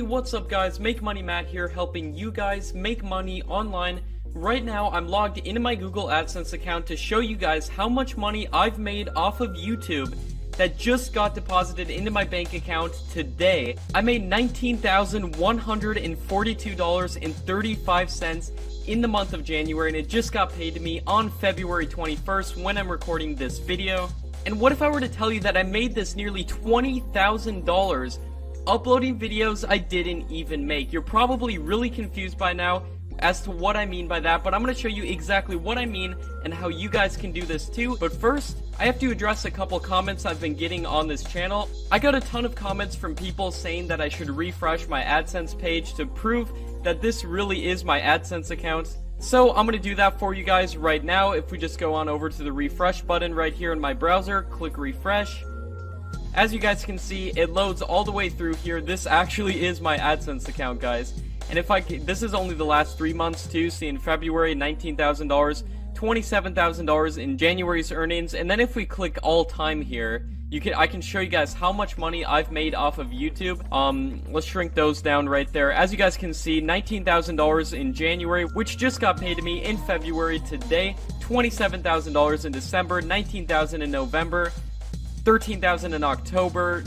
what's up guys, Make Money Matt here, helping you guys make money online. Right now, I'm logged into my Google AdSense account to show you guys how much money I've made off of YouTube that just got deposited into my bank account today. I made $19,142.35 in the month of January, and it just got paid to me on February 21st when I'm recording this video. And what if I were to tell you that I made this nearly $20,000 uploading videos I didn't even make? You're probably really confused by now as to what I mean by that, but I'm going to show you exactly what I mean and how you guys can do this too. But first, I have to address a couple comments I've been getting on this channel. I got a ton of comments from people saying that I should refresh my AdSense page to prove that this really is my AdSense account. So I'm going to do that for you guys right now. If we just go on over to the refresh button right here in my browser, click refresh. As you guys can see, it loads all the way through here. This actually is my AdSense account, guys. And if this is only the last 3 months too. See, in February, $19,000, $27,000 in January's earnings. And then if we click all time here, I can show you guys how much money I've made off of YouTube. Let's shrink those down right there. As you guys can see, $19,000 in January, which just got paid to me in February today. $27,000 in December, $19,000 in November, $13,000 in October,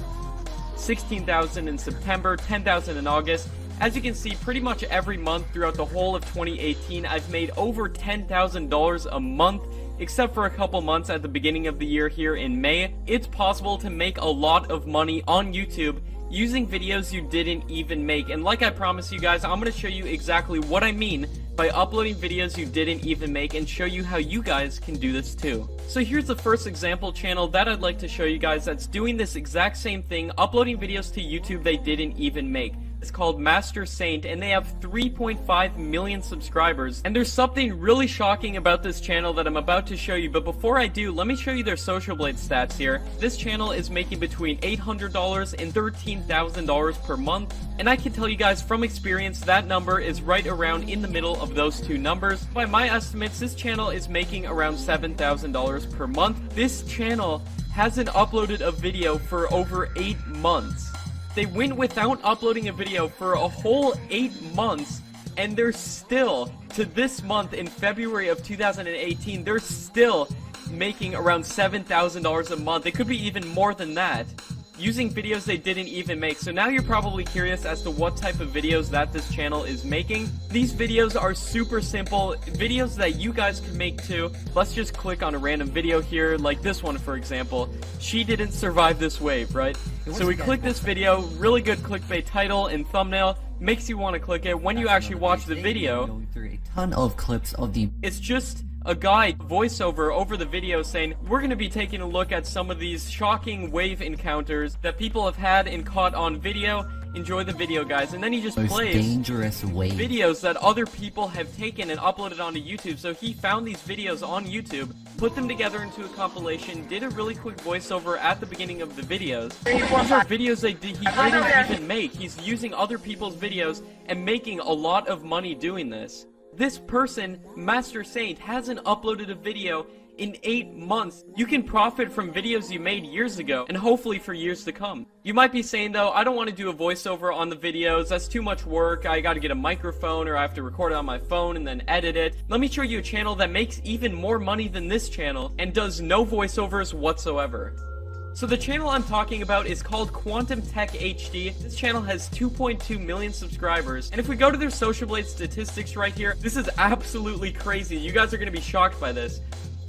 $16,000 in September, $10,000 in August. As you can see, pretty much every month throughout the whole of 2018, I've made over $10,000 a month, except for a couple months at the beginning of the year here in May. It's possible to make a lot of money on YouTube using videos you didn't even make. And like I promised you guys, I'm going to show you exactly what I mean by uploading videos you didn't even make and show you how you guys can do this too. So here's the first example channel that I'd like to show you guys that's doing this exact same thing, uploading videos to YouTube they didn't even make. It's called Master Saint, and they have 3.5 million subscribers. And there's something really shocking about this channel that I'm about to show you, but before I do, let me show you their Social Blade stats here. This channel is making between $800 and $13,000 per month, and I can tell you guys from experience that number is right around in the middle of those two numbers. By my estimates, this channel is making around $7,000 per month. This channel hasn't uploaded a video for over 8 months. They went without uploading a video for a whole 8 months, and they're still, to this month in February of 2018, they're still making around $7,000 a month. It could be even more than that, using videos they didn't even make. So now you're probably curious as to what type of videos that this channel is making. These videos are super simple, videos that you guys can make too. Let's just click on a random video here, like this one for example. She didn't survive this wave, right? So we click this video, really good clickbait title and thumbnail, makes you want to click it. When you actually watch the video, going through a ton of clips of the it's just a guy voiceover over the video saying, we're going to be taking a look at some of these shocking wave encounters that people have had and caught on video. Enjoy the video, guys. And then he just plays dangerous wave videos that other people have taken and uploaded onto YouTube. So he found these videos on YouTube, put them together into a compilation, did a really quick voiceover at the beginning of the videos. These are videos he didn't even make. He's using other people's videos and making a lot of money doing this. This person, Master Saint, hasn't uploaded a video in 8 months. You can profit from videos you made years ago, and hopefully for years to come. You might be saying though, I don't want to do a voiceover on the videos, that's too much work, I gotta get a microphone or I have to record it on my phone and then edit it. Let me show you a channel that makes even more money than this channel and does no voiceovers whatsoever. So the channel I'm talking about is called Quantum Tech HD. This channel has 2.2 million subscribers, and if we go to their Social Blade statistics right here, this is absolutely crazy. You guys are going to be shocked by this.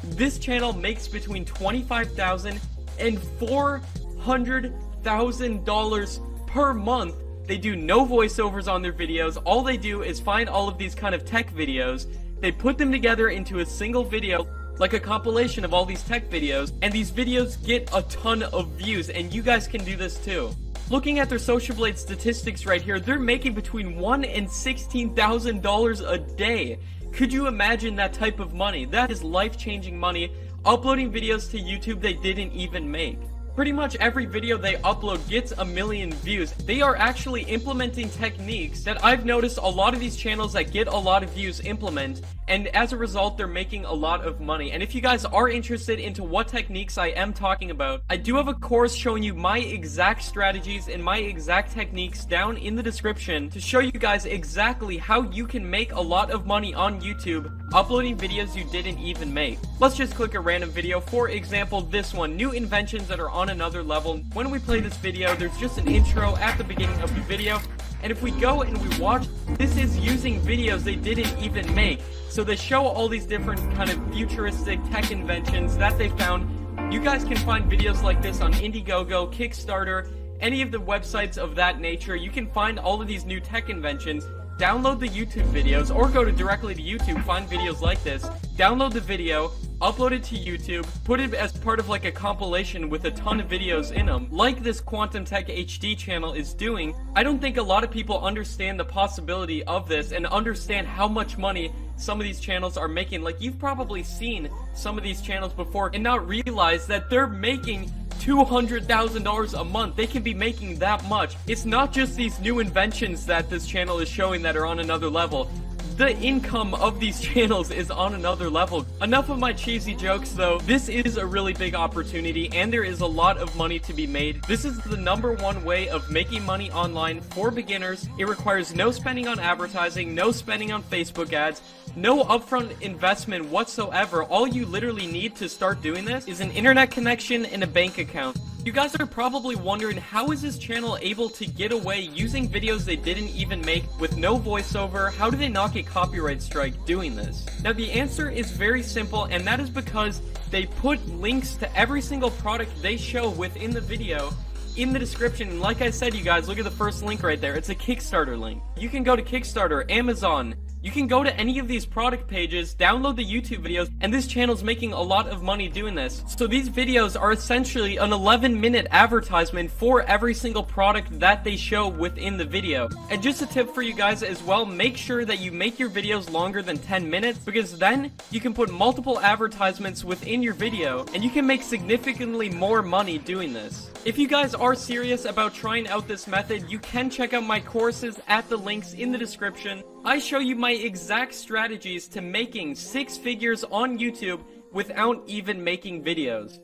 This channel makes between $25,000 and $400,000 per month. They do no voiceovers on their videos. All they do is find all of these kind of tech videos. They put them together into a single video, like a compilation of all these tech videos, and these videos get a ton of views, and you guys can do this too. Looking at their Social Blade statistics right here, they're making between $1,000 and $16,000 a day. Could you imagine that type of money? That is life-changing money, uploading videos to YouTube they didn't even make. Pretty much every video they upload gets a million views. They are actually implementing techniques that I've noticed a lot of these channels that get a lot of views implement, and as a result they're making a lot of money. And if you guys are interested into what techniques I am talking about, I do have a course showing you my exact strategies and my exact techniques down in the description to show you guys exactly how you can make a lot of money on YouTube uploading videos you didn't even make. Let's just click a random video. For example, this one, new inventions that are on another level. When we play this video, there's just an intro at the beginning of the video, and if we go and we watch, this is using videos they didn't even make. So they show all these different kind of futuristic tech inventions that they found. You guys can find videos like this on Indiegogo, Kickstarter, any of the websites of that nature. You can find all of these new tech inventions. Download the YouTube videos, or go directly to YouTube, find videos like this, download the video, upload it to YouTube, put it as part of like a compilation with a ton of videos in them, like this Quantum Tech HD channel is doing. I don't think a lot of people understand the possibility of this and understand how much money some of these channels are making. Like, you've probably seen some of these channels before and not realize that they're making $200,000 a month. They can be making that much. It's not just these new inventions that this channel is showing that are on another level. The income of these channels is on another level. Enough of my cheesy jokes though. This is a really big opportunity and there is a lot of money to be made. This is the #1 way of making money online for beginners. It requires no spending on advertising, no spending on Facebook ads, no upfront investment whatsoever. All you literally need to start doing this is an internet connection and a bank account. You guys are probably wondering, how is this channel able to get away using videos they didn't even make with no voiceover? How do they not get copyright strike doing this? Now the answer is very simple, and that is because they put links to every single product they show within the video in the description. And like I said, you guys, look at the first link right there. It's a Kickstarter link. You can go to Kickstarter, Amazon. You can go to any of these product pages, download the YouTube videos, and this channel's making a lot of money doing this. So these videos are essentially an 11-minute advertisement for every single product that they show within the video. And just a tip for you guys as well, make sure that you make your videos longer than 10 minutes, because then you can put multiple advertisements within your video, and you can make significantly more money doing this. If you guys are serious about trying out this method, you can check out my courses at the links in the description. I show you my exact strategies to making 6 figures on YouTube without even making videos.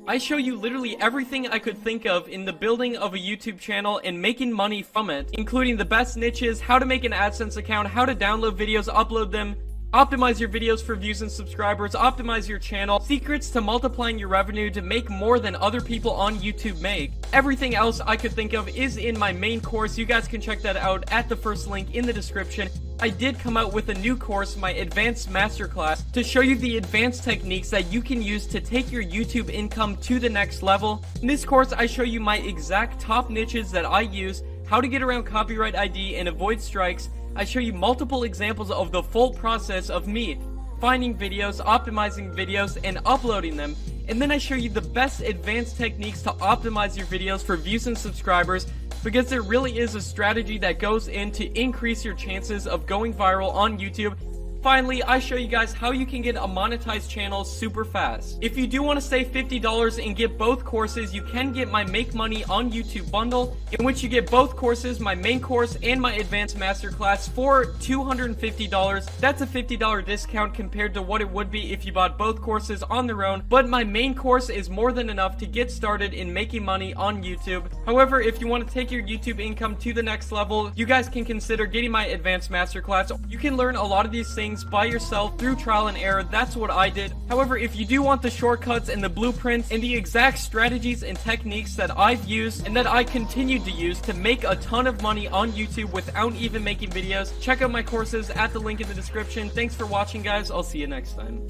I show you literally everything I could think of in the building of a YouTube channel and making money from it, including the best niches, how to make an AdSense account, how to download videos, upload them, optimize your videos for views and subscribers, optimize your channel, secrets to multiplying your revenue to make more than other people on YouTube make. Everything else I could think of is in my main course. You guys can check that out at the first link in the description. I did come out with a new course, my Advanced Masterclass, to show you the advanced techniques that you can use to take your YouTube income to the next level. In this course, I show you my exact top niches that I use, how to get around copyright ID and avoid strikes. I show you multiple examples of the full process of me finding videos, optimizing videos, and uploading them. And then I show you the best advanced techniques to optimize your videos for views and subscribers, because there really is a strategy that goes in to increase your chances of going viral on YouTube. Finally, I show you guys how you can get a monetized channel super fast. If you do want to save $50 and get both courses, you can get my Make Money on YouTube bundle, in which you get both courses, my main course and my Advanced Masterclass, for $250. That's a $50 discount compared to what it would be if you bought both courses on their own, but my main course is more than enough to get started in making money on YouTube. However, if you want to take your YouTube income to the next level, you guys can consider getting my Advanced Masterclass. You can learn a lot of these things by yourself through trial and error. That's what I did. However, if you do want the shortcuts and the blueprints and the exact strategies and techniques that I've used and that I continue to use to make a ton of money on YouTube without even making videos, check out my courses at the link in the description. Thanks for watching, guys. I'll see you next time.